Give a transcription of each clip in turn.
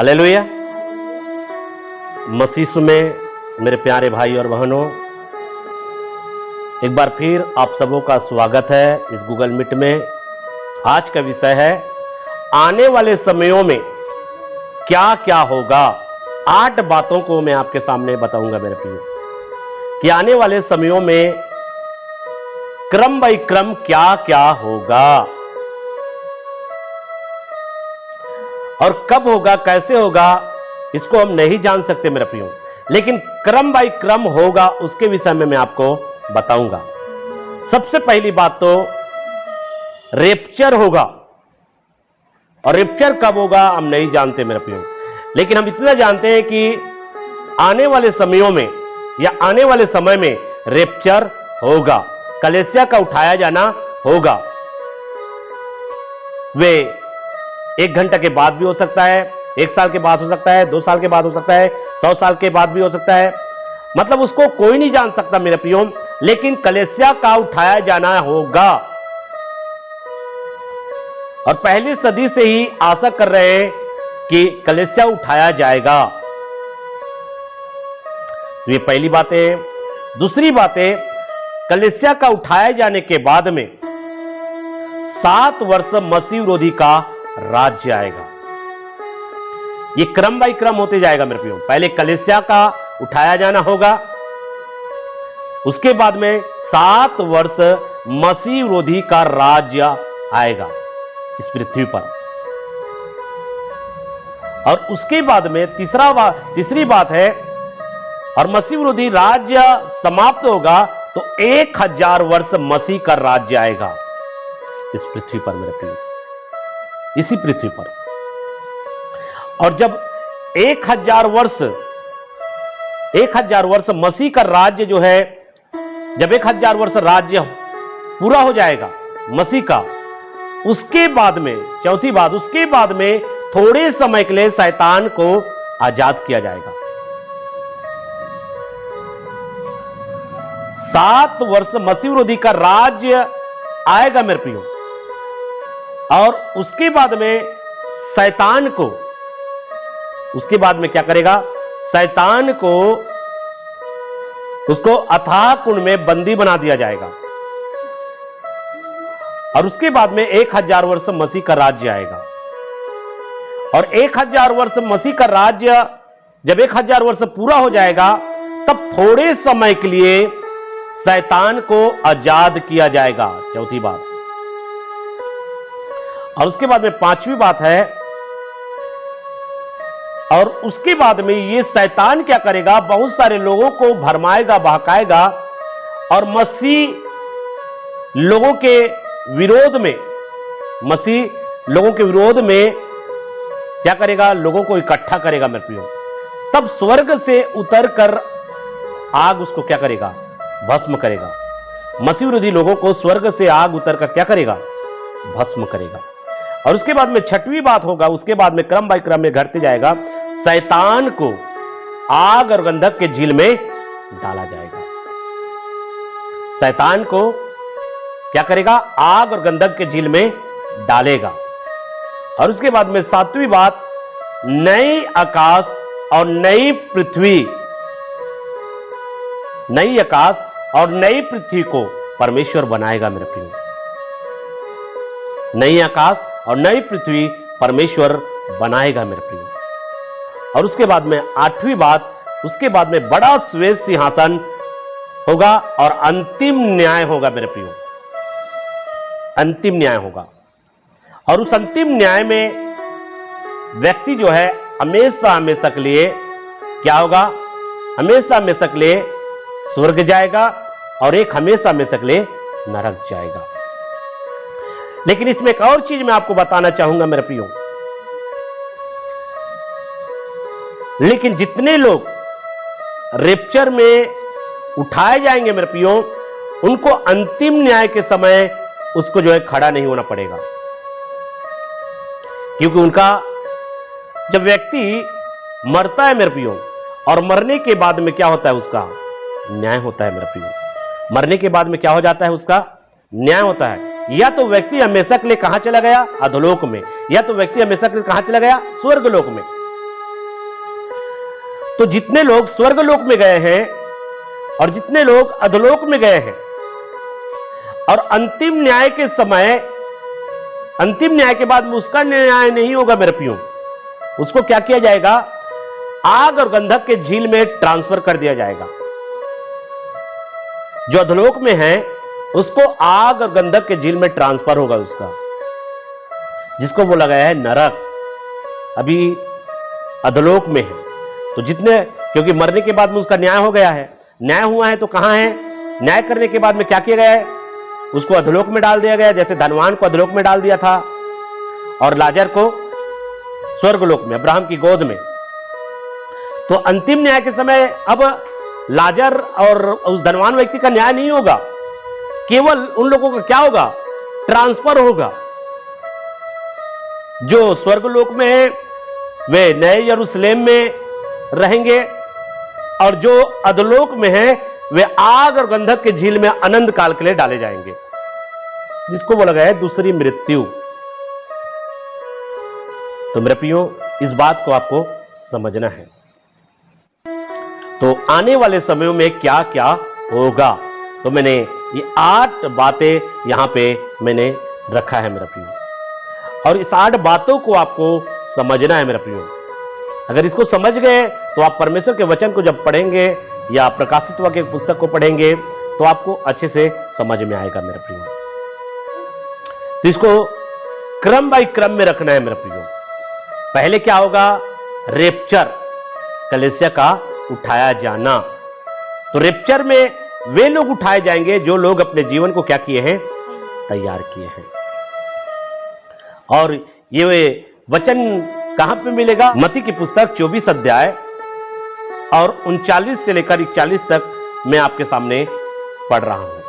Hallelujah. मसीह में मेरे प्यारे भाई और बहनों, एक बार फिर आप सबों का स्वागत है इस गूगल मीट में। आज का विषय है आने वाले समयों में क्या क्या होगा। 8 बातों को मैं आपके सामने बताऊंगा मेरे प्रियो, कि आने वाले समयों में क्रम बाई क्रम क्या क्या होगा और कब होगा, कैसे होगा, इसको हम नहीं जान सकते मेरे प्रियो, लेकिन क्रम बाई क्रम होगा उसके विषय में मैं आपको बताऊंगा। सबसे पहली बात तो रेप्चर होगा, और रेप्चर कब होगा हम नहीं जानते मेरे प्रियो, लेकिन हम इतना जानते हैं कि आने वाले समयों में या आने वाले समय में रेप्चर होगा, कलीसिया का उठाया जाना होगा। वे 1 घंटा के बाद भी हो सकता है, 1 साल के बाद हो सकता है, 2 साल के बाद हो सकता है, 100 साल के बाद भी हो सकता है, मतलब उसको कोई नहीं जान सकता मेरे प्रियो, लेकिन कलीसिया का उठाया जाना होगा। और पहली सदी से ही आशा कर रहे हैं कि कलीसिया उठाया जाएगा। तो ये पहली बात है। दूसरी बात है, कलीसिया का उठाए जाने के बाद में 7 वर्ष मसीह विरोधी का राज्य आएगा। ये क्रम बाई क्रम होते जाएगा मेरे प्रियो। पहले कलीसिया का उठाया जाना होगा, उसके बाद में 7 वर्ष मसीह विरोधी का राज्य आएगा इस पृथ्वी पर। और उसके बाद में तीसरी बात है, और मसीह विरोधी राज्य समाप्त होगा तो 1000 वर्ष मसीह का राज्य आएगा इस पृथ्वी पर मेरे प्रियो, इसी पृथ्वी पर। और जब 1000 वर्ष मसीह का राज्य जो है, जब 1000 वर्ष राज्य पूरा हो जाएगा मसीह का, उसके बाद में चौथी बात, उसके बाद में थोड़े समय के लिए शैतान को आजाद किया जाएगा। 7 वर्ष मसीह विरोधी का राज्य आएगा मेरे प्रियो, और उसके बाद में शैतान को, उसके बाद में क्या करेगा, शैतान को उसको अथाह कुंड में बंदी बना दिया जाएगा। और उसके बाद में 1000 वर्ष मसीह का राज्य आएगा। और 1000 वर्ष मसीह का राज्य जब 1000 वर्ष पूरा हो जाएगा, तब थोड़े समय के लिए शैतान को आजाद किया जाएगा, चौथी बात। और उसके बाद में 5वीं बात है, और उसके बाद में ये शैतान क्या करेगा, बहुत सारे लोगों को भरमाएगा, बहकाएगा, और मसीह लोगों के विरोध में, मसीह लोगों के विरोध में क्या करेगा, लोगों को इकट्ठा करेगा मेरे प्रियो। तब स्वर्ग से उतरकर आग उसको क्या करेगा, भस्म करेगा। मसीह विरोधी लोगों को स्वर्ग से आग उतरकर क्या करेगा, भस्म करेगा। और उसके बाद में 6वीं बात होगा, उसके बाद में क्रम बाई क्रम में घटते जाएगा, शैतान को आग और गंधक के झील में डाला जाएगा। शैतान को क्या करेगा, आग और गंधक के झील में डालेगा। और उसके बाद में 7वीं बात, नई आकाश और नई पृथ्वी, नई आकाश और नई पृथ्वी को परमेश्वर बनाएगा मेरे प्रियो। नई आकाश और नई पृथ्वी परमेश्वर बनाएगा मेरे प्रियो। और उसके बाद में 8वीं बात, उसके बाद में बड़ा श्वेत सिंहासन होगा और अंतिम न्याय होगा मेरे प्रियो, अंतिम न्याय होगा। और उस अंतिम न्याय में व्यक्ति जो है हमेशा हमेशा के लिए क्या होगा, हमेशा हमेशा के लिए स्वर्ग जाएगा, और एक हमेशा हमेशा के लिए नरक जाएगा। लेकिन इसमें एक और चीज मैं आपको बताना चाहूंगा मेरे प्रियो, लेकिन जितने लोग रेप्चर में उठाए जाएंगे मेरे प्रियो, उनको अंतिम न्याय के समय उसको जो है खड़ा नहीं होना पड़ेगा, क्योंकि उनका जब व्यक्ति मरता है मेरे प्रियो, और मरने के बाद में क्या होता है, उसका न्याय होता है मेरे प्रियो। मरने के बाद में क्या हो जाता है, उसका न्याय होता है। या तो व्यक्ति हमेशा के लिए कहां चला गया, अधोलोक में, या तो व्यक्ति हमेशा के लिए कहां चला गया, स्वर्ग लोक में। तो जितने लोग स्वर्गलोक में गए हैं और जितने लोग अधोलोक में गए हैं, और अंतिम न्याय के समय, अंतिम न्याय के बाद में उसका न्याय नहीं होगा मेरे प्रियो, उसको क्या किया जाएगा, आग और गंधक के झील में ट्रांसफर कर दिया जाएगा। जो अधोलोक में है उसको आग और गंधक के झील में ट्रांसफर होगा उसका, जिसको बोला गया है नरक, अभी अधोलोक में है। तो जितने, क्योंकि मरने के बाद में उसका न्याय हो गया है, न्याय हुआ है तो कहां है, न्याय करने के बाद में क्या किया गया है, उसको अधोलोक में डाल दिया गया, जैसे धनवान को अधोलोक में डाल दिया था और लाजर को स्वर्गलोक में, अब्राहम की गोद में। तो अंतिम न्याय के समय अब लाजर और उस धनवान व्यक्ति का न्याय नहीं होगा, केवल उन लोगों का क्या होगा, ट्रांसफर होगा। जो स्वर्गलोक में है वे नए यरूशलेम में रहेंगे, और जो अधोलोक में है वे आग और गंधक के झील में अनंत काल के लिए डाले जाएंगे, जिसको बोला गया है दूसरी मृत्यु। तो मेरे प्रियो, इस बात को आपको समझना है। तो आने वाले समयों में क्या क्या होगा, तो मैंने ये 8 बातें यहां पे मैंने रखा है मेरा प्रियो, और इस 8 बातों को आपको समझना है मेरा प्रियो। अगर इसको समझ गए तो आप परमेश्वर के वचन को जब पढ़ेंगे या प्रकाशित वाक्य की पुस्तक को पढ़ेंगे तो आपको अच्छे से समझ में आएगा मेरा प्रियो। तो इसको क्रम बाय क्रम में रखना है मेरा प्रियो। पहले क्या होगा, रेप्चर, कलीसिया का उठाया जाना। तो रेप्चर में वे लोग उठाए जाएंगे जो लोग अपने जीवन को क्या किए हैं, तैयार किए हैं। और ये वचन कहां पे मिलेगा, मत्ती की पुस्तक 24 अध्याय और 39 से लेकर 41 तक मैं आपके सामने पढ़ रहा हूं।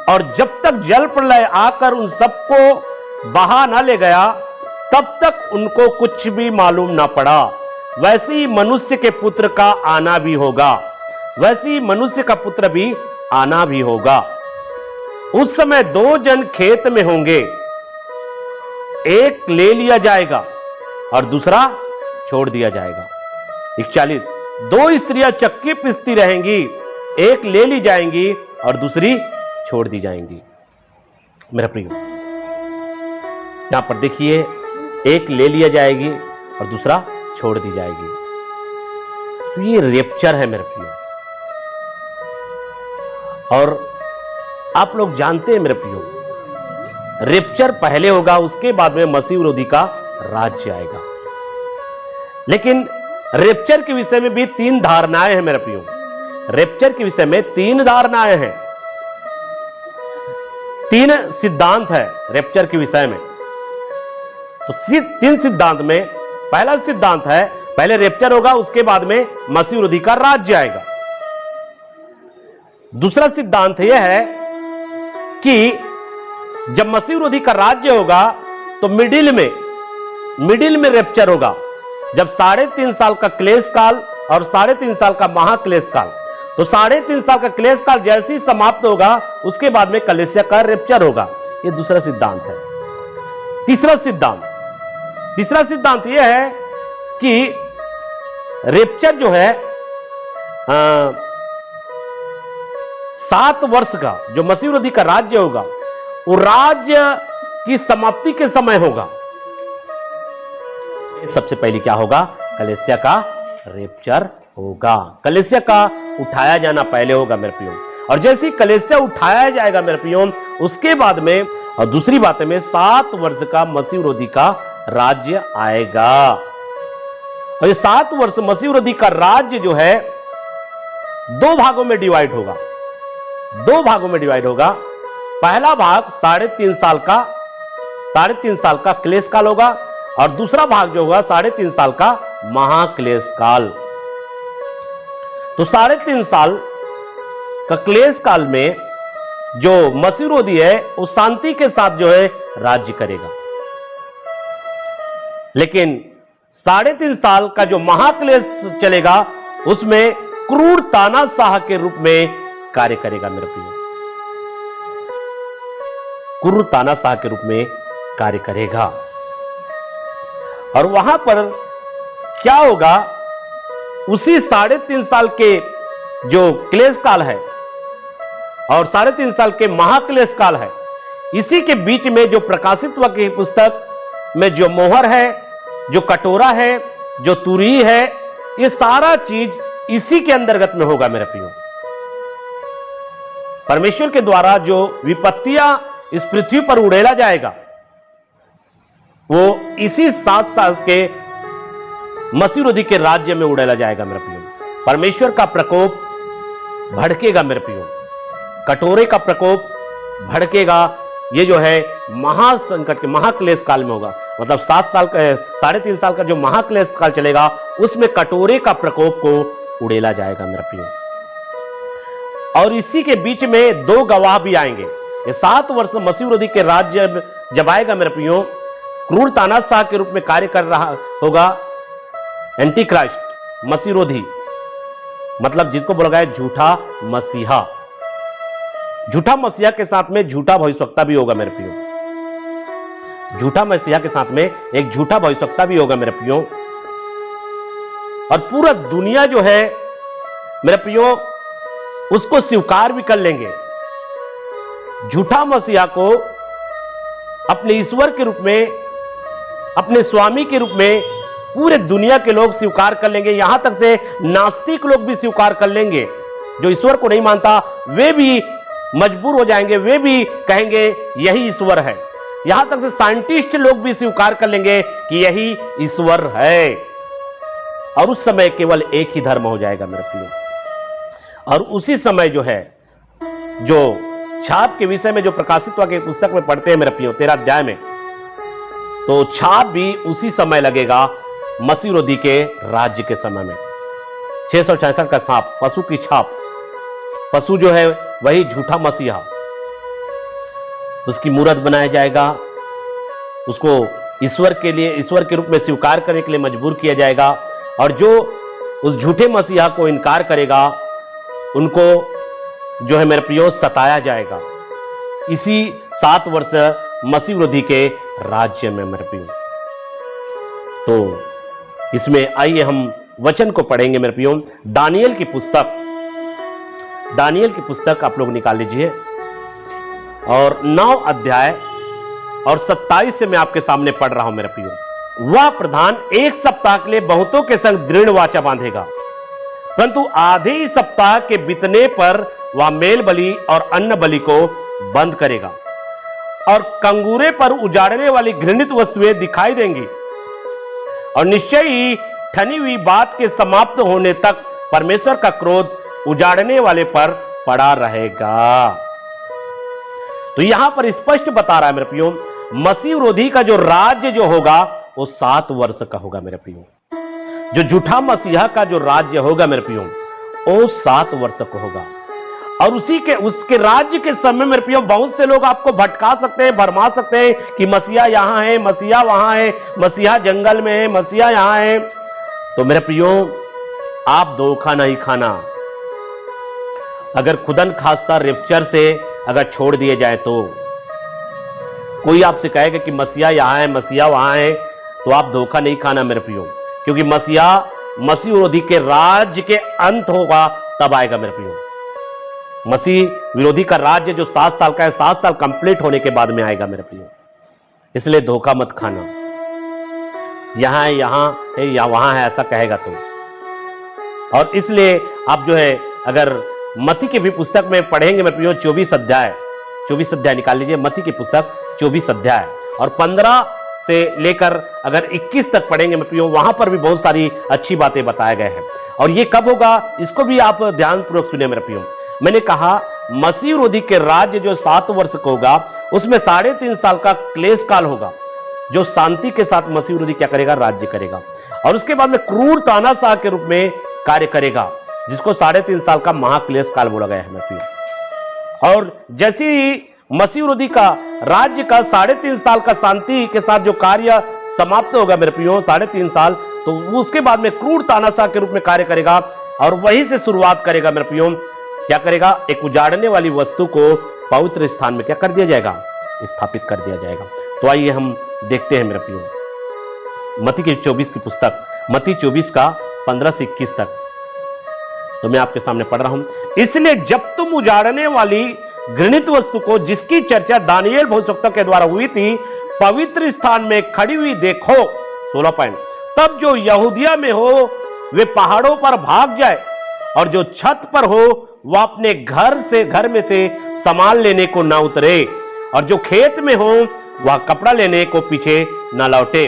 और जब तक जल प्रलय आकर उन सबको बहा ना ले गया, तब तक उनको कुछ भी मालूम ना पड़ा। वैसे ही मनुष्य के पुत्र का आना भी होगा, वैसे ही मनुष्य का पुत्र भी आना भी होगा। उस समय 2 जन खेत में होंगे, एक ले लिया जाएगा और दूसरा छोड़ दिया जाएगा। 41, 2 स्त्रियां चक्की पीसती रहेंगी, एक ले ली जाएंगी और दूसरी छोड़ दी जाएंगी। मेरा प्रिय, यहां पर देखिए, एक ले लिया जाएगी और दूसरा छोड़ दी जाएगी। तो ये रेप्चर है मेरे प्रिय। और आप लोग जानते हैं मेरे प्रियो, रेप्चर पहले होगा, उसके बाद में मसीह विरोधी का राज्य आएगा। लेकिन रेप्चर के विषय में भी 3 धारणाएं हैं मेरे प्रियो। रेप्चर के विषय में 3 धारणाएं हैं, 3 सिद्धांत है रेप्चर के विषय में। तो 3 सिद्धांत में पहला सिद्धांत है, पहले रेप्चर होगा, उसके बाद में मसीह विरोधी का राज्य आएगा। दूसरा सिद्धांत यह है कि जब मसीह विरोधी का राज्य होगा तो मिडिल में रेप्चर होगा। जब 3.5 साल का क्लेश काल और 3.5 साल का महाक्लेश काल, तो 3.5 साल का क्लेश काल जैसे ही समाप्त होगा उसके बाद में कलीसिया का रेप्चर होगा। यह दूसरा सिद्धांत है। तीसरा सिद्धांत यह है कि रेप्चर जो है 7 वर्ष का जो मसीह विरोधी का राज्य होगा, वो राज्य की समाप्ति के समय होगा। सबसे पहले क्या होगा, कलीसिया का रेप्चर होगा, कलीसिया का उठाया जाना पहले होगा मेरे प्रियो। और जैसे ही कलीसिया उठाया जाएगा मेरे प्रियो, उसके बाद में और दूसरी बात में 7 वर्ष का मसीह विरोधी का राज्य आएगा। और ये 7 वर्ष मसीह विरोधी का राज्य जो है 2 भागों में डिवाइड होगा। 2 भागों में डिवाइड होगा। पहला भाग 3.5 साल का क्लेश काल होगा, और दूसरा भाग जो होगा 3.5 साल का महाक्लेश काल। तो 3.5 साल का क्लेश काल में जो मसीह विरोधी है वो शांति के साथ जो है राज्य करेगा। लेकिन 3.5 साल का जो महाक्लेश चलेगा उसमें क्रूर तानाशाह के रूप में कार्य करेगा मेरे प्रिय, क्रूर तानाशाह के रूप में कार्य करेगा। और वहां पर क्या होगा उसी 3.5 साल के जो क्लेश काल है और 3.5 साल के महाक्लेश काल है, इसी के बीच में जो प्रकाशित्व की पुस्तक में जो मोहर है, जो कटोरा है, जो तुरही है, ये सारा चीज इसी के अंतर्गत में होगा मेरे प्रियो। परमेश्वर के द्वारा जो विपत्तियां इस पृथ्वी पर उड़ेला जाएगा वो इसी 7 साल के मसीह विरोधी के राज्य में उड़ेला जाएगा मेरे प्रियो। परमेश्वर का प्रकोप भड़केगा मेरे प्रियो, कटोरे का प्रकोप भड़केगा। ये जो है महासंकट के महाक्लेश काल में होगा, मतलब 3.5 साल का जो महाक्लेश काल चलेगा उसमें कटोरे का प्रकोप को उड़ेला जाएगा मेरे प्रियो। और इसी के बीच में 2 गवाह भी आएंगे। ये 7 वर्ष मसीह विरोधी के राज्य जब आएगा मेरे प्रियो, क्रूर तानाशाह के रूप में कार्य कर रहा होगा एंटी क्राइस्ट, मसीह विरोधी, मतलब जिसको बोला गया झूठा मसीहा। झूठा मसीहा के साथ में झूठा भविष्यवक्ता भी होगा मेरे प्रियो। झूठा मसीहा के साथ में एक झूठा भविष्यवक्ता भी होगा मेरे प्रियो। और पूरा दुनिया जो है मेरे प्रियो उसको स्वीकार भी कर लेंगे। झूठा मसीहा को अपने ईश्वर के रूप में, अपने स्वामी के रूप में पूरे दुनिया के लोग स्वीकार कर लेंगे। यहां तक से नास्तिक लोग भी स्वीकार कर लेंगे। जो ईश्वर को नहीं मानता वे भी मजबूर हो जाएंगे, वे भी कहेंगे यही ईश्वर है। यहां तक से साइंटिस्ट लोग भी स्वीकार कर लेंगे कि यही ईश्वर है। और उस समय केवल एक ही धर्म हो जाएगा मेरे प्रियो। और उसी समय जो है, जो छाप के विषय में जो प्रकाशित्व की पुस्तक में पढ़ते हैं मेरे प्रियो 13 अध्याय में, तो छाप भी उसी समय लगेगा मसीह विरोधी के राज्य के समय में। 666 का सांप, पशु की छाप, पशु जो है वही झूठा मसीहा, उसकी मूर्त बनाया जाएगा, उसको ईश्वर के लिए, ईश्वर के रूप में स्वीकार करने के लिए मजबूर किया जाएगा। और जो उस झूठे मसीहा को इनकार करेगा उनको जो है मेरे प्रियो सताया जाएगा इसी 7 वर्ष मसीह विरोधी के राज्य में मेरे प्रियो। तो इसमें आइए हम वचन को पढ़ेंगे मेरे प्रियो। दानियल की पुस्तक आप लोग निकाल लीजिए और 9 अध्याय और 27 से मैं आपके सामने पढ़ रहा हूं मेरे प्रियो। वह प्रधान 1 सप्ताह के लिए बहुतों के संग दृढ़ वाचा बांधेगा, परंतु आधे ही सप्ताह के बीतने पर वह मेल बलि और अन्न बलि को बंद करेगा और कंगूरे पर उजाड़ने वाली घृणित वस्तुएं दिखाई देंगी। और निश्चय ही ठनी हुई बात के समाप्त होने तक परमेश्वर का क्रोध उजाड़ने वाले पर पड़ा रहेगा। तो यहां पर स्पष्ट बता रहा है मेरे प्रियो, मसीह विरोधी का जो राज्य जो होगा वो 7 वर्ष का होगा मेरे प्रियो। जो झूठा मसीहा का जो राज्य होगा मेरे प्रियो वो 7 वर्ष का होगा। और उसके राज्य के समय मेरे प्रियो बहुत से लोग आपको भटका सकते हैं, भरमा सकते हैं कि मसीहा यहां है, मसीहा वहां है, मसीहा जंगल में है, मसीहा यहां है। तो मेरे प्रियो आप धोखा नहीं खाना। अगर खुदन खास्ता रेप्चर से अगर छोड़ दिए जाए तो कोई आपसे कहेगा कि मसीहा यहां है, मसीहा वहां है, तो आप धोखा नहीं खाना मेरे प्रियो, क्योंकि मसीह विरोधी के राज्य के अंत होगा तब आएगा मेरे प्रियो। मसीह विरोधी का राज्य जो 7 साल का है, 7 साल कंप्लीट होने के बाद में आएगा मेरे प्रियो। इसलिए धोखा मत खाना, यहां है या वहां है ऐसा कहेगा तो। और इसलिए आप जो है अगर मत्ती की भी पुस्तक में पढ़ेंगे मेरे प्रियो 24 अध्याय निकाल लीजिए। मत्ती की पुस्तक 24 अध्याय और 15 से लेकर अगर 21 तक पढ़ेंगे मेरे प्रियो, वहां पर भी बहुत सारी अच्छी बातें बताए गए हैं। और ये कब होगा इसको भी आप ध्यानपूर्वक सुनिए मेरे प्रियो। मैंने कहा मसीह विरोधी के राज्य जो 7 वर्ष का होगा उसमें 3.5 साल का क्लेश काल होगा, जो शांति के साथ मसीह विरोधी क्या करेगा, राज्य करेगा। और उसके बाद में क्रूर तानाशाह के रूप में कार्य करेगा, जिसको 3.5 साल का महाक्लेश काल बोला गया है मेरे प्रियो। और जैसे ही मसीह विरोधी का राज्य का 3.5 साल का शांति के साथ जो कार्य समाप्त होगा मेरे प्रियो 3.5 साल, तो उसके बाद में क्रूर तानाशाह के रूप में कार्य करेगा। और वहीं से शुरुआत करेगा मेरे प्रियो, क्या करेगा, एक उजाड़ने वाली वस्तु को पवित्र स्थान में क्या कर दिया जाएगा, स्थापित कर दिया जाएगा। तो आइए हम देखते हैं मेरे प्रियो मत्ती की 24 की पुस्तक, मत्ती 24 का 15 से 21 तक। तो मैं आपके सामने पढ़ रहा हूं। इसलिए जब तुम उजाड़ने वाली घृणित वस्तु को, जिसकी चर्चा दानियेल भविष्यवक्ता के द्वारा हुई थी, पवित्र स्थान में खड़ी हुई देखो, 16 पॉइंट, तब जो यहूदिया में हो वे पहाड़ों पर भाग जाए, और जो छत पर हो वह अपने घर में से सामान लेने को ना उतरे, और जो खेत में हो वह कपड़ा लेने को पीछे ना लौटे।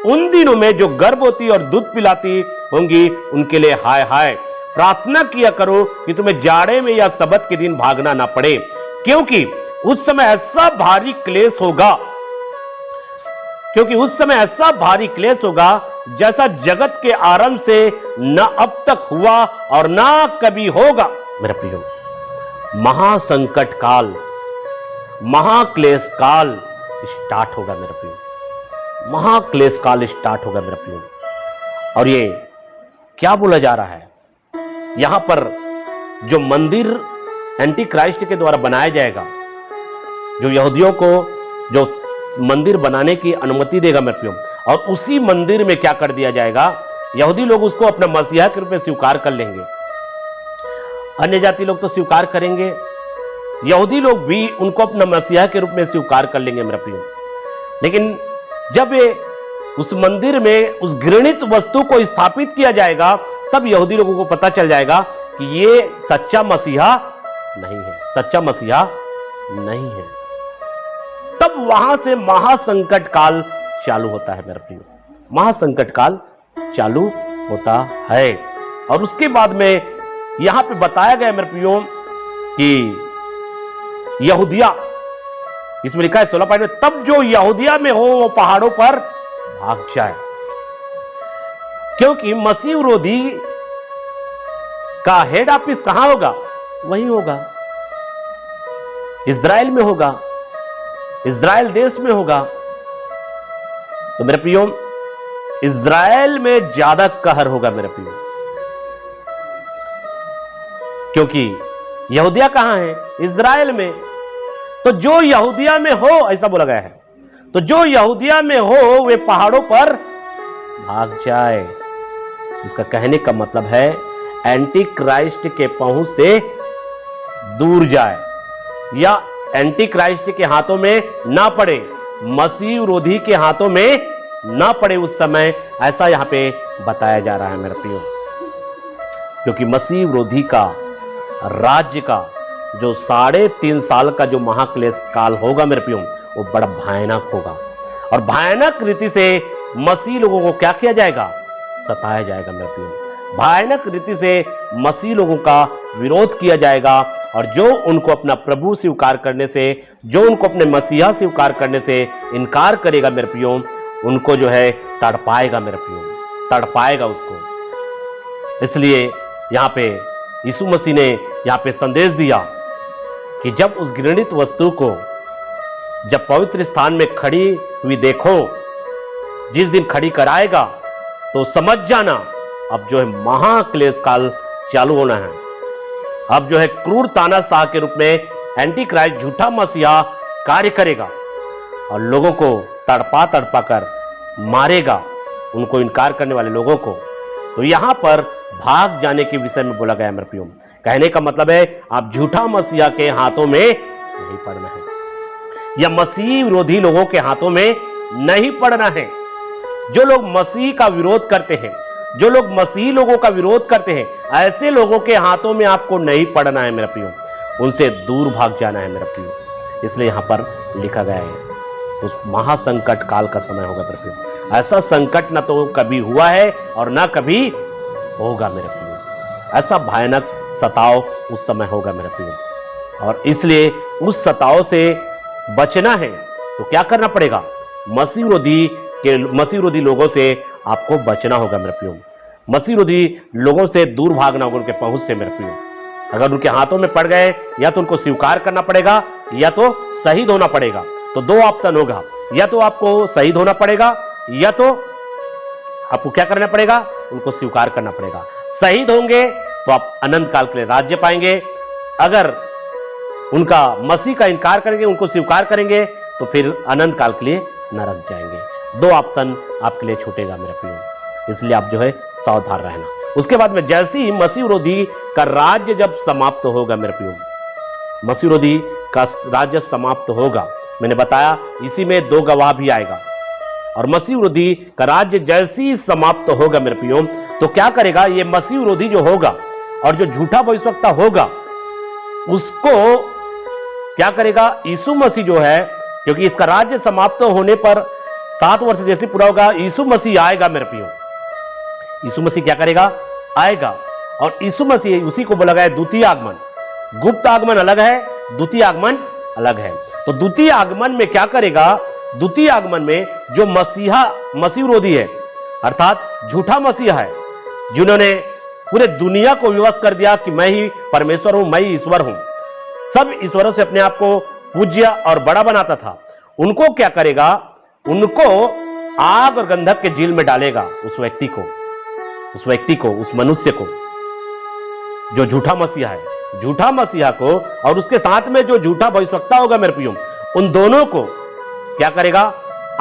उन दिनों में जो गर्भवती और दूध पिलाती होंगी उनके लिए हाय हाय। प्रार्थना किया करो कि तुम्हें जाड़े में या सबत के दिन भागना ना पड़े, क्योंकि उस समय ऐसा भारी क्लेश होगा जैसा जगत के आरंभ से न अब तक हुआ और ना कभी होगा। मेरे प्रियो, महासंकट काल, महाक्लेश काल स्टार्ट होगा मेरे प्रियो, महाक्लेश काल स्टार्ट होगा मेरे प्रियो। और ये क्या बोला जा रहा है यहां पर? जो मंदिर एंटी क्राइस्ट के द्वारा बनाया जाएगा, जो यहूदियों को जो मंदिर बनाने की अनुमति देगा मेरे प्रियो, और उसी मंदिर में क्या कर दिया जाएगा, यहूदी लोग उसको अपना मसीहा के रूप में स्वीकार कर लेंगे। अन्य जाति लोग तो स्वीकार करेंगे, यहूदी लोग भी उनको अपना मसीहा के रूप में स्वीकार कर लेंगे मेरे प्रियो। लेकिन जब ये उस मंदिर में उस घृणित वस्तु को स्थापित किया जाएगा, तब यहूदी लोगों को पता चल जाएगा कि ये सच्चा मसीहा नहीं है, सच्चा मसीहा नहीं है। तब वहां से महासंकट काल चालू होता है मेरे प्रियो, महासंकट काल चालू होता है। और उसके बाद में यहां पे बताया गया मेरे प्रियो कि यहूदिया, इसमें लिखा है 16 पॉइंट में, तब जो यहूदिया में हो वो पहाड़ों पर भाग जाए, क्योंकि मसीह विरोधी का हेड ऑफिस कहां होगा? वही होगा, इजराइल में होगा, इजराइल देश में होगा। तो मेरे प्रियो, इजराइल में ज्यादा कहर होगा मेरे प्रियो, क्योंकि यहूदिया कहां है? इजराइल में। तो जो यहूदिया में हो, ऐसा बोला गया है, तो जो यहूदिया में हो वे पहाड़ों पर भाग जाए। इसका कहने का मतलब है एंटी क्राइस्ट के पहुंच से दूर जाए, या एंटी क्राइस्ट के हाथों में ना पड़े, मसीह विरोधी के हाथों में ना पड़े उस समय, ऐसा यहां पे बताया जा रहा है मेरे प्रियो। क्योंकि मसीह विरोधी का राज्य का जो 3.5 साल का जो महाक्लेश काल होगा मेरे प्रियो, वो बड़ा भयानक होगा। और भयानक रीति से मसीह लोगों को क्या किया जाएगा? सताया जाएगा मेरे प्रियो। भयानक रीति से मसीह लोगों का विरोध किया जाएगा, और जो उनको अपना प्रभु स्वीकार करने से, जो उनको अपने मसीहा स्वीकार करने से इनकार करेगा मेरे प्रियो, उनको जो है तड़पाएगा मेरे प्रियो, तड़पाएगा उसको। इसलिए यहां पे यीशु मसीह ने यहां पे संदेश दिया कि जब उस घृणित वस्तु को जब पवित्र स्थान में खड़ी हुई देखो, जिस दिन खड़ी कराएगा, तो समझ जाना अब जो है महाक्लेश काल चालू होना है। अब जो है क्रूर तानाशाह के रूप में एंटी क्राइस्ट झूठा मसीहा कार्य करेगा और लोगों को तड़पा तड़पा कर मारेगा, उनको इनकार करने वाले लोगों को। तो यहां पर भाग जाने के विषय में बोला गया मेरे प्रियो। कहने का मतलब है आप झूठा मसीहा के हाथों में नहीं पड़ना है, या मसीह विरोधी लोगों के हाथों में नहीं पड़ना है। जो लोग मसीह का विरोध करते हैं, जो लोग मसीह लोगों का विरोध करते हैं, ऐसे लोगों के हाथों में आपको नहीं पड़ना है मेरा प्रियो, उनसे दूर भाग जाना है मेरा प्रियो। इसलिए यहां पर लिखा गया है उस महासंकट काल का समय होगा मेरे प्रियो। ऐसा संकट ना तो कभी हुआ है और ना कभी होगा मेरे प्रियो। ऐसा भयानक सताव उस समय होगा मेरे प्रियो, और इसलिए उस सताव से बचना है तो क्या करना पड़ेगा? मसीह विरोधी लोगों से आपको बचना होगा मेरे प्रियो। मसीह विरोधी लोगों से दूर भागना होगा, उनके पहुंच से मेरे प्रियो। अगर उनके हाथों में पड़ गए, या तो उनको स्वीकार करना पड़ेगा या तो शहीद होना पड़ेगा। तो दो ऑप्शन होगा, या तो आपको शहीद होना पड़ेगा या तो आपको क्या करना पड़ेगा? उनको स्वीकार करना पड़ेगा। शहीद होंगे तो आप अनंत काल के लिए राज्य पाएंगे। अगर उनका मसीह का इनकार करेंगे, उनको स्वीकार करेंगे, तो फिर अनंत काल के लिए नरक जाएंगे। दो ऑप्शन आपके लिए छूटेगा मेरे प्रियो। इसलिए आप जो है सावधान रहना। उसके बाद में जैसे ही मसीह विरोधी का राज्य जब समाप्त होगा मेरे प्रियो, मसीह विरोधी का राज्य समाप्त होगा, मैंने बताया इसी में 2 गवाह भी आएगा। और मसीह विरोधी का राज्य जैसे ही समाप्त होगा मेरे प्रियो, तो क्या करेगा, ये मसीह विरोधी जो होगा और जो झूठा भविष्यवक्ता होगा उसको क्या करेगा, यीशु मसीह जो है, क्योंकि इसका राज्य समाप्त होने पर 7 वर्ष जैसे पूरा होगा, यीशु मसीह आएगा मेरे प्रियो। यीशु मसीह क्या करेगा, आएगा। और यीशु मसीह, उसी को बोला गया द्वितीय आगमन। गुप्त आगमन अलग है, द्वितीय आगमन अलग है। तो द्वितीय आगमन में क्या करेगा, द्वितीय आगमन में जो मसीह विरोधी है अर्थात झूठा मसीहा है, जिन्होंने पूरे दुनिया को विवश कर दिया कि मैं ही परमेश्वर हूं, मैं ही ईश्वर हूं, सब ईश्वरों से अपने आप को पूज्य और बड़ा बनाता था, उनको क्या करेगा, उनको आग और गंधक के झील में डालेगा। उस व्यक्ति को, उस मनुष्य को जो झूठा मसीहा है, झूठा मसीहा को, और उसके साथ में जो झूठा भविष्यवक्ता होगा मेरे प्रियो, उन दोनों को क्या करेगा,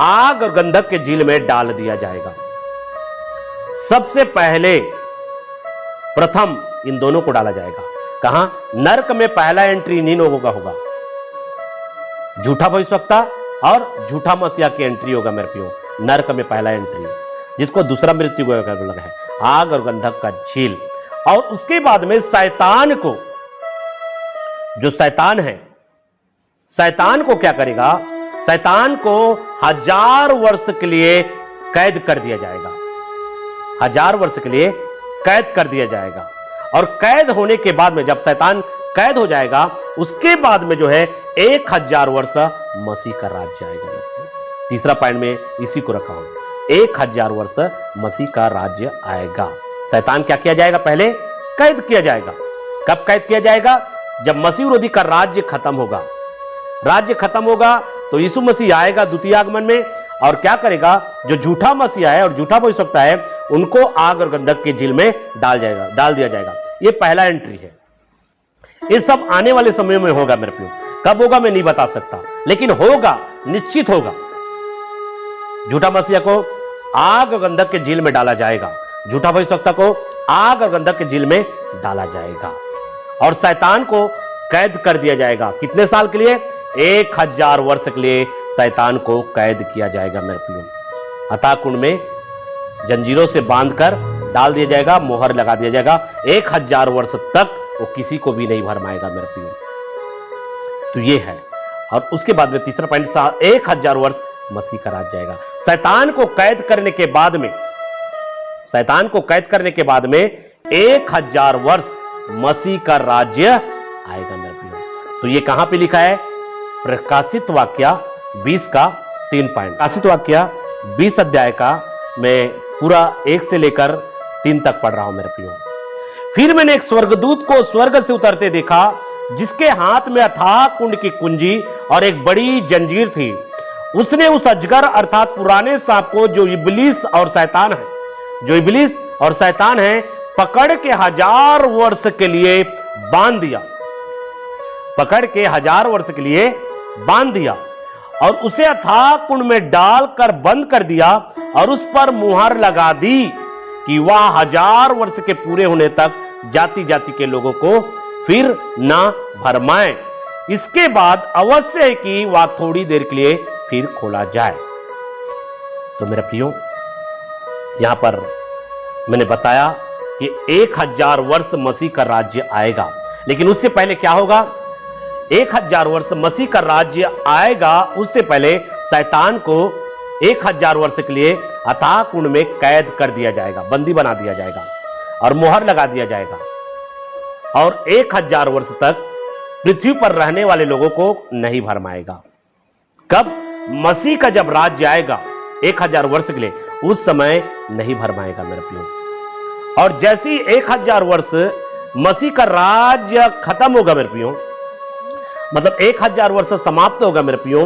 आग और गंधक के झील में डाल दिया जाएगा। सबसे पहले प्रथम इन दोनों को डाला जाएगा। कहां, नरक में पहला एंट्री इन्हीं लोगों का होगा, झूठा भविष्यवक्ता और झूठा मसीहा की एंट्री होगा मेरे प्रियो, नरक में पहला एंट्री, जिसको दूसरा मृत्यु लगा है, आग और गंधक का झील। और उसके बाद में शैतान को, जो शैतान है, शैतान को क्या करेगा, शैतान को 1000 वर्ष के लिए कैद कर दिया जाएगा, 1000 वर्ष के लिए कैद कर दिया जाएगा। और कैद होने के बाद में, जब शैतान कैद हो जाएगा, उसके बाद में जो है 1000 वर्ष मसीह का राज्य आएगा। तीसरा पॉइंट में इसी को रखा हूं, 1000 वर्ष मसीह का राज्य आएगा। शैतान क्या किया जाएगा, पहले कैद किया जाएगा। कब कैद किया जाएगा, जब मसीह विरोधी का राज्य खत्म होगा। राज्य खत्म होगा तो यीशु मसीह आएगा द्वितीय आगमन में, और क्या करेगा, जो झूठा मसीहा है और झूठा भविष्यवक्ता है, उनको आग और गंधक के झील में डाल दिया जाएगा। ये पहला एंट्री है। ये सब आने वाले समय में होगा मेरे प्रियो, कब होगा मैं नहीं बता सकता, लेकिन होगा, निश्चित होगा। झूठा मसीहा को आग और गंधक के झील में डाला जाएगा, झूठा भविष्यवक्ता को आग और गंधक के झील में डाला जाएगा, और शैतान को कैद कर दिया जाएगा। कितने साल के लिए, 1000 वर्ष के लिए शैतान को कैद किया जाएगा मेरे प्रियो। अतः कुंड में जंजीरों से बांधकर डाल दिया जाएगा, मोहर लगा दिया जाएगा। 1000 वर्ष तक वो किसी को भी नहीं भरमाएगा मेरे प्रियो। तो ये है। और उसके बाद में तीसरा पॉइंट, 1000 वर्ष मसीह का राज्य आएगा। शैतान को कैद करने के बाद में, शैतान को कैद करने के बाद में 1000 वर्ष मसीह का राज्य आएगा मेरे प्रियो। तो ये कहां पे लिखा है, प्रकाशित वाक्य 20 का 3 पॉइंट। प्रकाशित वाक्य 20 अध्याय का मैं पूरा 1 से लेकर 3 तक पढ़ रहा हूं मेरे प्रियो। फिर मैंने एक स्वर्गदूत को स्वर्ग से उतरते देखा, जिसके हाथ में अथाह कुंड की कुंजी और एक बड़ी जंजीर थी। उसने उस अजगर अर्थात पुराने सांप को, जो इब्लीस और शैतान है, पकड़ के 1000 वर्ष के लिए बांध दिया, पकड़ के 1000 वर्ष के लिए बांध दिया, और उसे अथाह कुंड में डालकर बंद कर दिया, और उस पर मुहर लगा दी कि वह 1000 वर्ष के पूरे होने तक जाति जाति के लोगों को फिर ना भरमाए। इसके बाद अवश्य है कि वह थोड़ी देर के लिए फिर खोला जाए। तो मेरे प्रियो, यहां पर मैंने बताया कि 1000 वर्ष मसीह का राज्य आएगा, लेकिन उससे पहले क्या होगा, 1000 वर्ष मसीह का राज्य आएगा, उससे पहले शैतान को 1000 वर्ष के लिए अथाह कुंड में कैद कर दिया जाएगा, बंदी बना दिया जाएगा और मुहर लगा दिया जाएगा, और 1000 वर्ष तक पृथ्वी पर रहने वाले लोगों को नहीं भरमाएगा। कब, मसीह का जब राज्य आएगा 1000 वर्ष के लिए, उस समय नहीं भरमाएगा मेरे प्रियो। और जैसे ही 1000 वर्ष मसीह का राज्य खत्म होगा मेरे प्रियो, मतलब 1000 वर्ष समाप्त होगा मेरे प्रियो,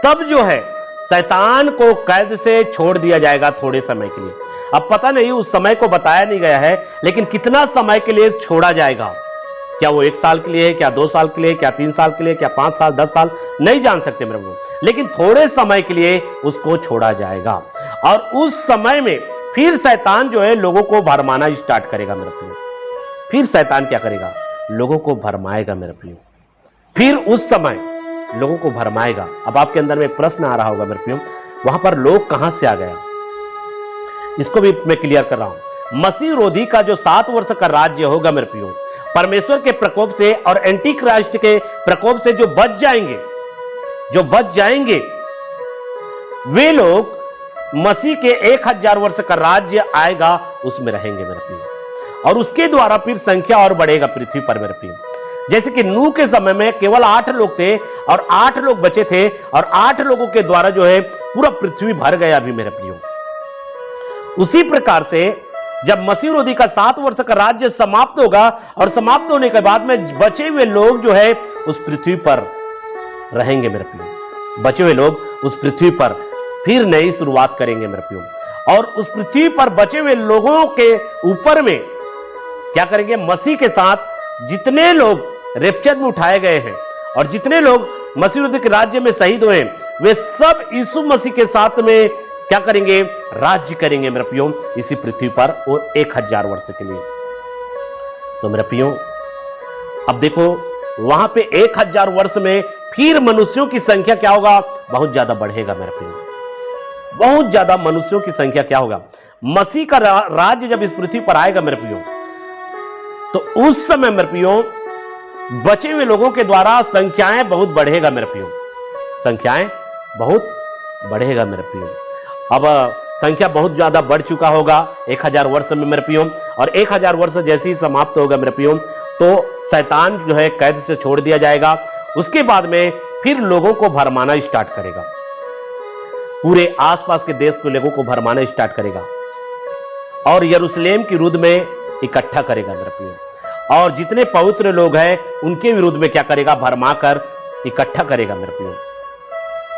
तब जो है शैतान को कैद से छोड़ दिया जाएगा थोड़े समय के लिए। अब पता नहीं, उस समय को बताया नहीं गया है, लेकिन कितना समय के लिए छोड़ा जाएगा, क्या वो 1 साल के लिए है, क्या 2 साल के लिए, क्या 3 साल के लिए, क्या 5 साल, 10 साल, नहीं जान सकते मेरे प्रियो, लेकिन थोड़े समय के लिए उसको छोड़ा जाएगा। और उस समय में फिर शैतान जो है लोगों को भरमाना स्टार्ट करेगा मेरे प्रियो। फिर शैतान क्या करेगा? लोगों को भरमाएगा मेरे प्रियो। फिर उस समय लोगों को भरमाएगा। अब आपके अंदर में एक प्रश्न आ रहा होगा मेरे प्रियो, वहां पर लोग कहां से आ गया? इसको भी मैं क्लियर कर रहा हूं। मसीह विरोधी का जो 7 वर्ष का राज्य होगा मेरे प्रियो, परमेश्वर के प्रकोप से और एंटी क्राइस्ट के प्रकोप से जो बच जाएंगे वे लोग मसीह के 1000 वर्ष का राज्य आएगा, उसमें रहेंगे मेरे प्रियो। और उसके द्वारा फिर संख्या और बढ़ेगा पृथ्वी पर मेरे प्रियो। जैसे कि नूह के समय में केवल 8 लोग थे और 8 लोग बचे थे, और 8 लोगों के द्वारा जो है पूरा पृथ्वी भर गया अभी मेरे प्रियो। उसी प्रकार से जब मसीह विरोधी का 7 वर्ष का राज्य समाप्त होगा, और समाप्त होने के बाद में बचे हुए लोग जो है उस पृथ्वी पर रहेंगे मेरे प्रियो। बचे हुए लोग उस पृथ्वी पर फिर नई शुरुआत करेंगे मेरे प्रियो। और उस पृथ्वी पर बचे हुए लोगों के ऊपर में क्या करेंगे? मसीह के साथ जितने लोग रैप्चर में उठाए गए हैं और जितने लोग मसीह विरोधी के राज्य में शहीद हुए हैं, वे सब यीशु मसीह के साथ में क्या करेंगे? राज्य करेंगे मेरे प्रियो इसी पृथ्वी पर, और 1000 वर्ष के लिए। तो मेरे प्रियो अब देखो, वहां पे 1000 वर्ष में फिर मनुष्यों की संख्या क्या होगा? बहुत ज्यादा बढ़ेगा मेरे प्रियो। बहुत ज्यादा मनुष्यों की संख्या क्या होगा? मसीह का राज्य जब इस पृथ्वी पर आएगा मेरे प्रियो, तो उस समय मेरे प्रियो बचे हुए लोगों के द्वारा संख्याएं बहुत बढ़ेगा मेरे प्रियो। संख्याएं बहुत बढ़ेगा मेरे प्रियो। अब संख्या बहुत ज्यादा बढ़ चुका होगा 1000 वर्ष में मेरे प्रियो। और 1000 वर्ष जैसे ही समाप्त होगा मेरे प्रियो, तो शैतान जो है कैद से छोड़ दिया जाएगा। उसके बाद में फिर लोगों को भरमाना स्टार्ट करेगा, पूरे आसपास के देश के लोगों को भरमाना स्टार्ट करेगा, और यरूशलेम के विरुद्ध में इकट्ठा करेगा मेरे प्रियो। और जितने पवित्र लोग हैं उनके विरुद्ध में क्या करेगा? भरमा कर इकट्ठा करेगा मेरे प्रियो।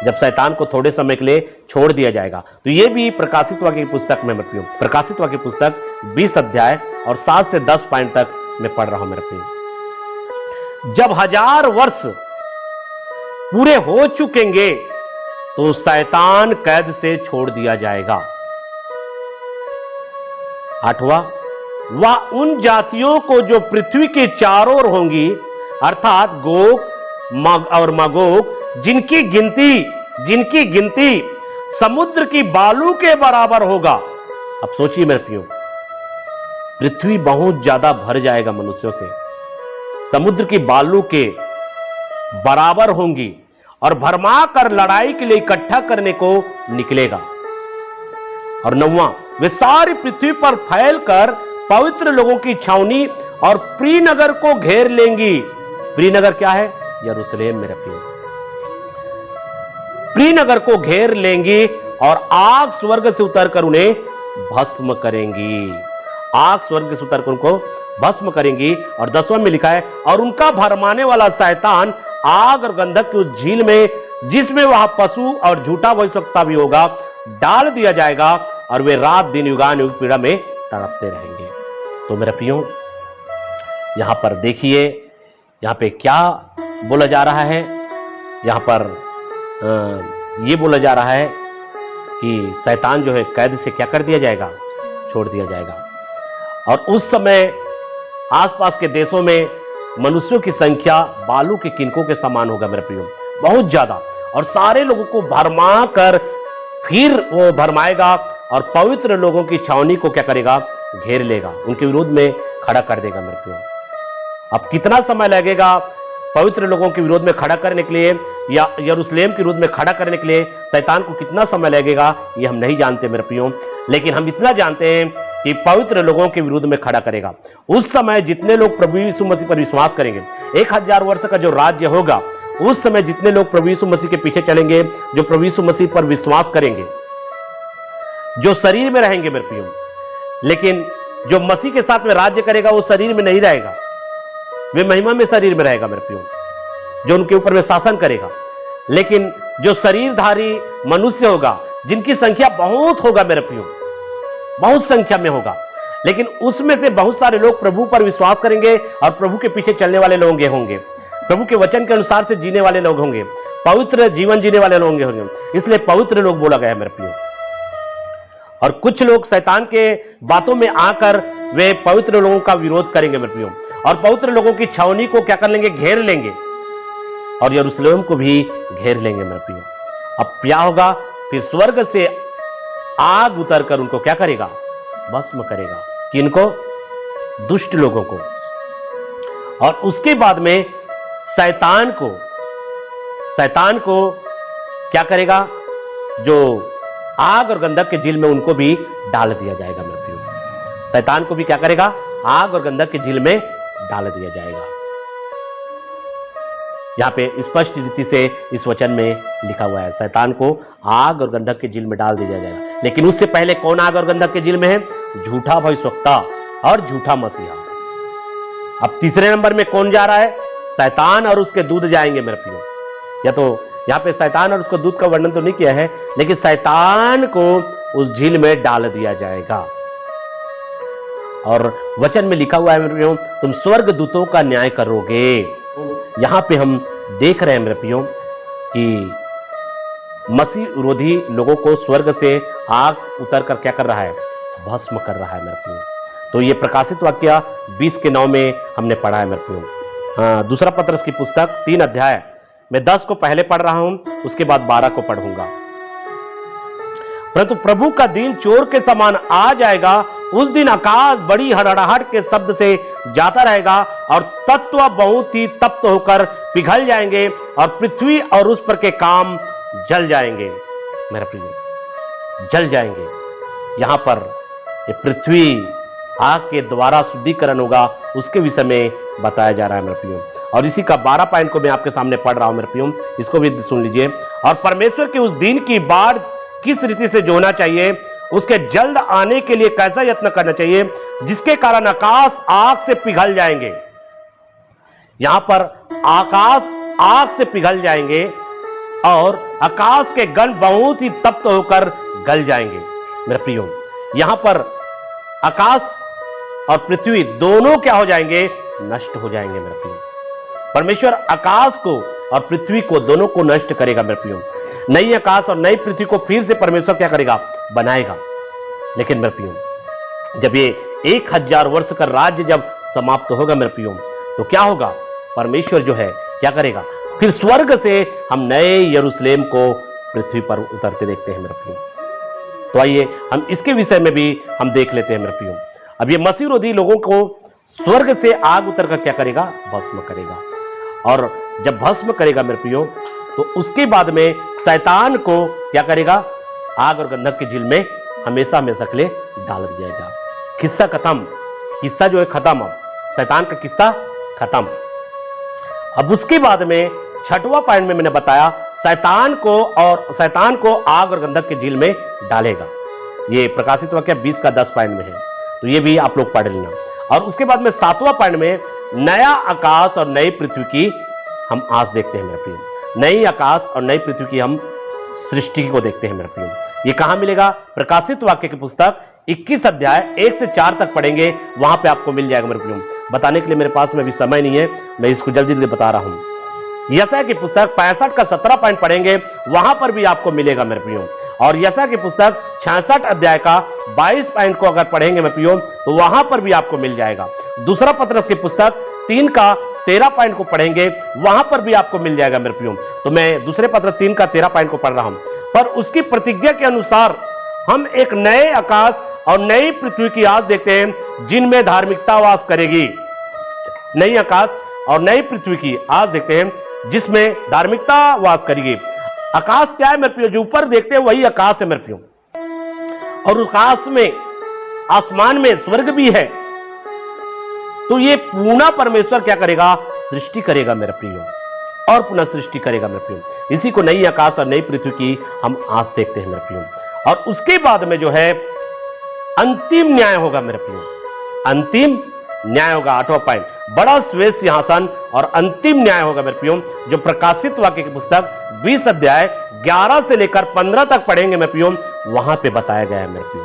जब शैतान को थोड़े समय के लिए छोड़ दिया जाएगा। तो यह भी प्रकाशित वाक्य की पुस्तक में मेरे प्रियो, प्रकाशित वाक्य की पुस्तक 20 अध्याय और 7 से 10 पॉइंट तक मैं पढ़ रहा हूं मेरे प्रियो। जब 1000 वर्ष पूरे हो चुकेंगे तो शैतान कैद से छोड़ दिया जाएगा। 8वां, वह उन जातियों को जो पृथ्वी के चारों ओर होंगी, अर्थात गोग और मागोग, जिनकी गिनती समुद्र की बालू के बराबर होगा। अब सोचिए मेरे प्रियो, पृथ्वी बहुत ज्यादा भर जाएगा मनुष्यों से, समुद्र की बालू के बराबर होंगी, और भरमा कर लड़ाई के लिए इकट्ठा करने को निकलेगा। और 9वां, वे सारी पृथ्वी पर फैलकर पवित्र लोगों की छावनी और प्रिय नगर को घेर लेंगी। प्रिय नगर क्या है? यरूशलेम मेरे प्रियो। प्रिय नगर को घेर लेंगी और आग स्वर्ग से उतरकर उन्हें भस्म करेंगी। आग स्वर्ग से उतरकर उनको भस्म करेंगी। और 10वां में लिखा है, और उनका भरमाने वाला शैतान आग और गंधक की उस झील में, जिसमें वह पशु और झूठा भविष्यवक्ता भी होगा, डाल दिया जाएगा, और वे रात दिन युगान युग पीड़ा में तड़पते रहेंगे। तो मेरे प्रियो, यहां पर देखिए, यहां पे क्या बोला जा रहा है? यहां पर यह बोला जा रहा है कि शैतान जो है कैद से क्या कर दिया जाएगा? छोड़ दिया जाएगा। और उस समय आसपास के देशों में मनुष्यों की संख्या बालू के किनकों के समान होगा मेरे प्रियो, बहुत ज्यादा। और सारे लोगों को भरमा कर फिर वो भरमाएगा और पवित्र लोगों की छावनी को क्या करेगा? घेर लेगा, उनके विरोध में खड़ा कर देगा मेरे प्रियो। अब कितना समय लगेगा पवित्र लोगों के विरोध में खड़ा करने के लिए, या यरूशलेम के विरोध में खड़ा करने के लिए शैतान को कितना समय लगेगा, ये हम नहीं जानते मेरे प्रियो। लेकिन हम इतना जानते हैं कि पवित्र लोगों के विरुद्ध में खड़ा करेगा। उस समय जितने लोग प्रभु यीशु मसीह पर विश्वास करेंगे, 1000 वर्ष का जो राज्य होगा, उस समय जितने लोग प्रभु यीशु मसीह के पीछे चलेंगे, जो प्रभु यीशु मसीह पर विश्वास करेंगे, जो शरीर में रहेंगे मेरे प्रियो। लेकिन जो मसीह के साथ में राज्य करेगा वो शरीर में नहीं रहेगा, वे महिमा में शरीर में रहेगा मेरे प्रियो, जो उनके ऊपर में शासन करेगा। लेकिन जो शरीरधारी मनुष्य होगा, जिनकी संख्या बहुत होगा मेरे प्रियो, बहुत संख्या में होगा, लेकिन उसमें से बहुत सारे लोग प्रभु पर विश्वास करेंगे और प्रभु के पीछे चलने वाले लोग होंगे, प्रभु के वचन के अनुसार से जीने वाले लोग होंगे, पवित्र जीवन जीने वाले लोग होंगे। इसलिए पवित्र लोग बोला गया है मेरे प्रियो। और कुछ लोग शैतान के बातों में आकर वे पवित्र लोगों का विरोध करेंगे मेरे प्रियो, और पवित्र लोगों की छावनी को क्या कर लेंगे, घेर लेंगे, और यरूशलेम को भी घेर लेंगे मेरे प्रियो। अब क्या होगा, फिर स्वर्ग से आग उतरकर उनको क्या करेगा, भस्म करेगा। किनको, दुष्ट लोगों को। और उसके बाद में शैतान को क्या करेगा, जो आग और गंधक के झील में उनको भी डाल दिया जाएगा मेरे प्रियो। शैतान को भी क्या करेगा, आग और गंधक के झील में डाल दिया जाएगा। यहां पे स्पष्ट रीति से इस वचन में लिखा हुआ है, शैतान को आग और गंधक के झील में डाल दिया जाएगा। लेकिन उससे पहले कौन आग और गंधक के झील में है, झूठा भविष्यवक्ता और झूठा मसीहा। अब तीसरे नंबर में कौन जा रहा है, शैतान और उसके दूत जाएंगे मेरे प्रियो। या तो यहां पे शैतान और उसके दूत का वर्णन तो नहीं किया है, लेकिन शैतान को उस झील में डाल दिया जाएगा। और वचन में लिखा हुआ है मेरे प्रियो, तुम स्वर्ग दूतों का न्याय करोगे। यहां पे हम देख रहे हैं मेरे प्रियो कि मसीह विरोधी लोगों को स्वर्ग से आग उतर कर क्या कर रहा है, भस्म कर रहा है मेरे प्रियो। तो ये प्रकाशित वाक्य 20:9 में हमने पढ़ा है मेरे प्रियो। हाँ, दूसरा पत्रस की पुस्तक 3 अध्याय, मैं 10 को पहले पढ़ रहा हूं, उसके बाद 12 को पढ़ूंगा। परंतु प्रभु का दिन चोर के समान आ जाएगा, उस दिन आकाश बड़ी हड़हड़ाहट के शब्द से जाता रहेगा और तत्व बहुत ही तप्त होकर पिघल जाएंगे और पृथ्वी और उस पर के काम जल जाएंगे मेरे प्रिय, जल जाएंगे। यहां पर ये पृथ्वी आग के द्वारा शुद्धिकरण होगा, उसके विषय में बताया जा रहा है मेरे प्रियो। और इसी का 12 पॉइंट को मैं आपके सामने पढ़ रहा हूं मेरे प्रियो, इसको भी सुन लीजिए। और परमेश्वर के उस दिन की बाढ़ किस रीति से जोना चाहिए, उसके जल्द आने के लिए कैसा यत्न करना चाहिए, जिसके कारण आकाश आग से पिघल जाएंगे। यहां पर आकाश आग से पिघल जाएंगे और आकाश के गण बहुत ही तप्त होकर गल जाएंगे मेरे प्रियो। यहां पर आकाश और पृथ्वी दोनों क्या हो जाएंगे, नष्ट हो जाएंगे मेरे प्रियो। परमेश्वर आकाश को और पृथ्वी को दोनों को नष्ट करेगा मेरे प्रियो। नई आकाश और नई पृथ्वी को फिर से परमेश्वर क्या करेगा, बनाएगा। लेकिन मेरे प्रियो, जब ये 1000 वर्ष का राज्य जब समाप्त होगा मेरे प्रियो, तो क्या होगा, परमेश्वर जो है क्या करेगा, फिर स्वर्ग से हम नए यरूशलेम को पृथ्वी पर उतरते देखते हैं मेरे प्रियो। तो आइए हम इसके विषय में भी हम देख लेते हैं मेरे प्रियो। अब ये मसीह विरोधी लोगों को स्वर्ग से आग उतर कर क्या करेगा, भस्म करेगा। और जब भस्म करेगा मेरे प्रियो, तो उसके बाद में शैतान को क्या करेगा, आग और गंधक की झील में हमेशा हमेशा के लिए डाल दिया जाएगा। किस्सा खत्म, किस्सा जो है खत्म, अब शैतान का किस्सा खत्म। अब उसके बाद में 6वां पॉइंट में मैंने बताया, शैतान को आग और गंधक की झील में डालेगा। ये प्रकाशित वाक्य 20 का 10 पॉइंट में है, तो ये भी आप लोग पढ़ लेना। और उसके बाद में 7वां पॉइंट में नया आकाश और नई पृथ्वी की हम आज देखते हैं मेरे प्रियो। नई आकाश और नई पृथ्वी की हम सृष्टि को देखते हैं मेरे प्रियो। ये कहां मिलेगा, प्रकाशित वाक्य की पुस्तक 21 अध्याय 1 से 4 तक पढ़ेंगे, वहां पे आपको मिल जाएगा मेरे प्रियो। बताने के लिए मेरे पास में अभी समय नहीं है, मैं इसको जल्दी जल्दी बता रहा हूं। यशायाह की पुस्तक 65 का 17 पॉइंट पढ़ेंगे, वहां पर भी आपको मिलेगा मेरे प्रियो। और यशायाह की पुस्तक 66 अध्याय का 22 पॉइंट को अगर पढ़ेंगे मेरे प्रियो, तो वहां पर भी आपको मिल जाएगा। दूसरा पत्रस की पुस्तक 3 का 13 पॉइंट को पढ़ेंगे, वहां पर भी आपको मिल जाएगा मेरे प्रियो। तो मैं दूसरे पत्र 3 का 13 पॉइंट को पढ़ रहा हूं। पर उसकी प्रतिज्ञा के अनुसार हम एक नए आकाश और नई पृथ्वी की आस देखते हैं, जिनमें धार्मिकता वास करेगी। नई आकाश और नई पृथ्वी की आस देखते हैं, जिसमें धार्मिकता वास करेगी। आकाश क्या है मेरे प्रियो, जो ऊपर देखते हैं वही आकाश है मेरे प्रियो। और आकाश में, आसमान में स्वर्ग भी है। तो ये पुनः परमेश्वर क्या करेगा, सृष्टि करेगा मेरे प्रियो, और पुनः सृष्टि करेगा मेरे प्रियो। इसी को नई आकाश और नई पृथ्वी की हम आस देखते हैं मेरे प्रियो। और उसके बाद में जो है अंतिम न्याय होगा मेरे प्रियो, अंतिम न्याय होगा। 8वां पॉइंट, बड़ा श्वेत सिंहासन और अंतिम न्याय होगा मेरे प्रियो, जो प्रकाशित वाक्य की पुस्तक 20 अध्याय 11 से लेकर 15 तक पढ़ेंगे मेरे प्रियो, वहां पे बताया गया है मेरे प्रियो,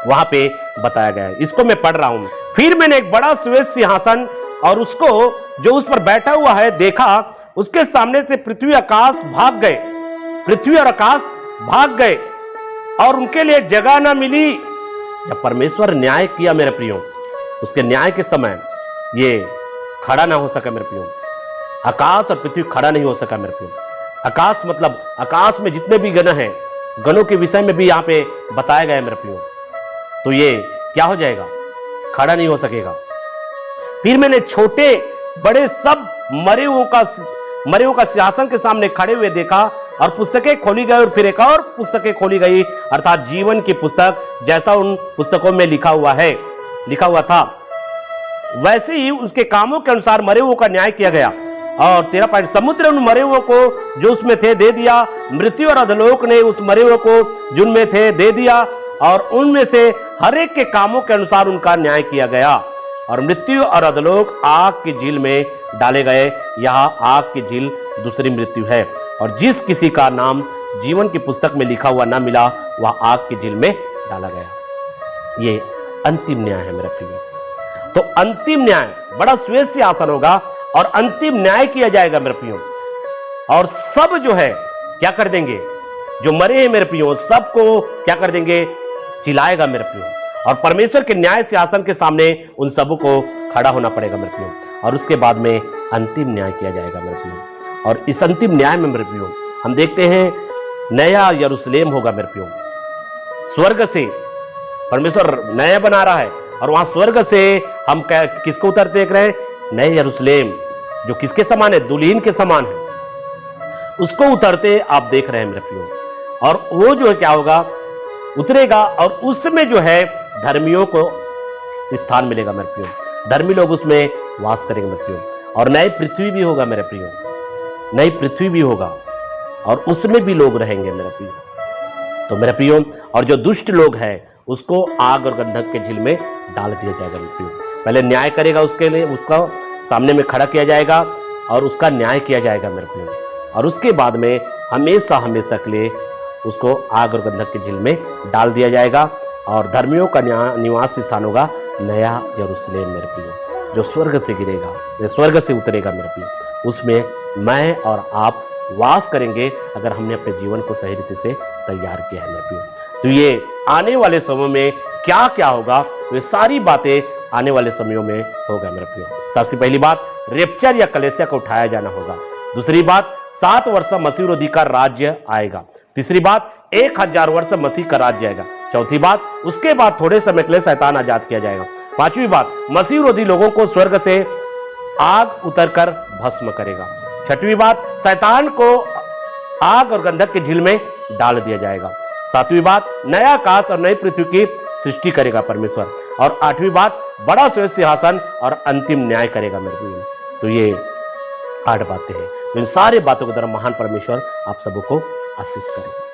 वहां पे बताया गया है। इसको मैं पढ़ रहा हूं। फिर मैंने एक बड़ा श्वेत सिंहासन और उसको जो उस पर बैठा हुआ है देखा, उसके सामने से पृथ्वी आकाश भाग गए, पृथ्वी और आकाश भाग गए और उनके लिए जगह ना मिली। जब परमेश्वर न्याय किया मेरे प्रियो, उसके न्याय के समय ये खड़ा ना हो सका मेरे प्रियो। आकाश और पृथ्वी खड़ा नहीं हो सका मेरे प्रियो। आकाश मतलब आकाश में जितने भी गण हैं, गणों के विषय में भी यहां पे बताया गया है मेरे प्रियो। तो ये क्या हो जाएगा? खड़ा नहीं हो सकेगा। फिर मैंने छोटे बड़े सब मरे हुओं का सिंहासन के सामने खड़े हुए देखा, और पुस्तकें खोली गई, और फिर एक और पुस्तकें खोली गई, अर्थात जीवन की पुस्तक, जैसा उन पुस्तकों में लिखा हुआ था वैसे ही उसके कामों के अनुसार मरे हुओं का न्याय किया गया। और 13 पॉइंट, समुद्र उन मरे हुओं को जो उसमें थे दे दिया, मृत्यु और अधोलोक ने उस मरे हुओं को जिनमें थे दे दिया, और उनमें से हर एक के कामों के अनुसार उनका न्याय किया गया। और मृत्यु और अधोलोक आग की झील में डाले गए। यह आग की झील दूसरी मृत्यु है, और जिस किसी का नाम जीवन की पुस्तक में लिखा हुआ ना मिला, वह आग की झील में डाला गया। ये अंतिम न्याय है मेरा प्रिय। तो अंतिम न्याय बड़ा श्वेत सिंहासन होगा, और अंतिम न्याय किया जाएगा मेरे प्रियो। और सब जो है क्या कर देंगे? जो मरे हैं मेरे प्रियो, सबको क्या कर देंगे? चिल्लाएगा मेरे प्रियो। और परमेश्वर के न्याय सिंहासन के सामने उन सबको खड़ा होना पड़ेगा मेरे प्रियो। और उसके बाद में अंतिम न्याय किया जाएगा मेरे प्रियो। और इस अंतिम न्याय में मेरे प्रियो हम देखते हैं नया यरूशलेम होगा मेरे प्रियो। स्वर्ग से परमेश्वर नया बना रहा है, और वहां स्वर्ग से हम किसको उतरते देख रहे हैं? नए यरूशलेम, जो किसके समान है? दुल्हन के समान है। उसको उतरते आप देख रहे हैं मेरे प्रियो। और वो जो है क्या होगा? उतरेगा, और उसमें जो है धर्मियों को स्थान मिलेगा मेरे प्रियो। धर्मी लोग उसमें वास करेंगे मेरे प्रियो। और नई पृथ्वी भी होगा मेरे प्रियो, नई पृथ्वी भी होगा, और उसमें भी लोग रहेंगे मेरे प्रियो। तो मेरे प्रियो, और जो दुष्ट लोग हैं उसको आग और गंधक के झील में डाल दिया जाएगा मेरे प्रियो। पहले न्याय करेगा, उसके लिए उसका सामने में खड़ा किया जाएगा, और उसका न्याय किया जाएगा मेरे प्रियो। और उसके बाद में हमेशा हमेशा के लिए उसको आग और गंधक के झील में डाल दिया जाएगा। और धर्मियों का निवास स्थान होगा नया यरूशलेम मेरे प्रियो, जो स्वर्ग से गिरेगा, स्वर्ग से उतरेगा मेरे प्रियो। उसमें मैं और आप वास करेंगे, अगर हमने अपने जीवन को सही रीति से तैयार किया है मेरे प्रियो। तो ये आने वाले समय में क्या क्या होगा, तो ये सारी बातें आने वाले समयों में होगा मेरे प्रियो। सबसे पहली बात, रेप्चर या कलेसिया को उठाया जाना होगा। दूसरी बात, 7 वर्ष मसीह विरोधी का राज्य आएगा। तीसरी बात, 1000 वर्ष मसीह का राज्य आएगा। चौथी बात, उसके बाद थोड़े समय के लिए शैतान आजाद किया जाएगा। पांचवी बात, मसीह विरोधी लोगों को स्वर्ग से आग उतरकर भस्म करेगा। छठवीं बात, शैतान को आग और गंधक की झील में डाल दिया जाएगा। सातवीं बात, नया आकाश और नई पृथ्वी की सृष्टि करेगा परमेश्वर। और आठवीं बात, बड़ा श्वेत सिंहासन और अंतिम न्याय करेगा मेरे प्रिय। तो ये 8 बातें हैं। तो इन सारे बातों के द्वारा महान परमेश्वर आप सबको आशीष करें।